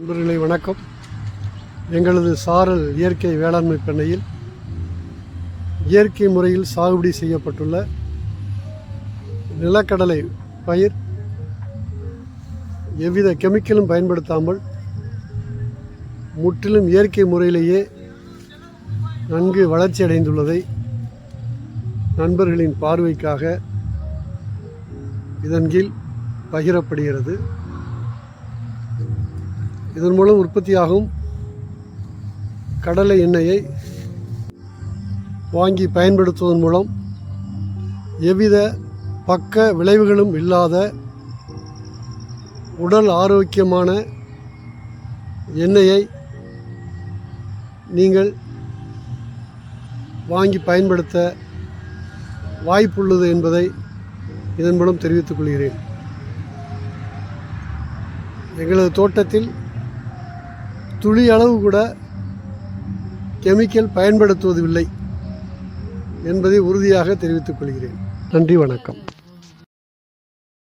நண்பர்களே வணக்கம். எங்களது சாரல் இயற்கை வேளாண்மை பண்ணையில் இயற்கை முறையில் சாகுபடி செய்யப்பட்டுள்ள நிலக்கடலை பயிர் எவ்வித கெமிக்கலும் பயன்படுத்தாமல் முற்றிலும் இயற்கை முறையிலேயே நன்கு வளர்ச்சி அடைந்துள்ளதை நண்பர்களின் பார்வைக்காக இதன் கீழ் பகிரப்படுகிறது. இதன் மூலம் உற்பத்தியாகும் கடலை எண்ணெயை வாங்கி பயன்படுத்துவதன் மூலம் எவ்வித பக்க விளைவுகளும் இல்லாத உடல் ஆரோக்கியமான எண்ணெயை நீங்கள் வாங்கி பயன்படுத்த வாய்ப்புள்ளது என்பதை இதன் மூலம் தெரிவித்துக் கொள்கிறேன். எங்களது தோட்டத்தில் துளி அளவு கூட கெமிக்கல் பயன்படுத்துவதில்லை என்பதை உறுதியாக தெரிவித்துக் கொள்கிறேன். நன்றி, வணக்கம்.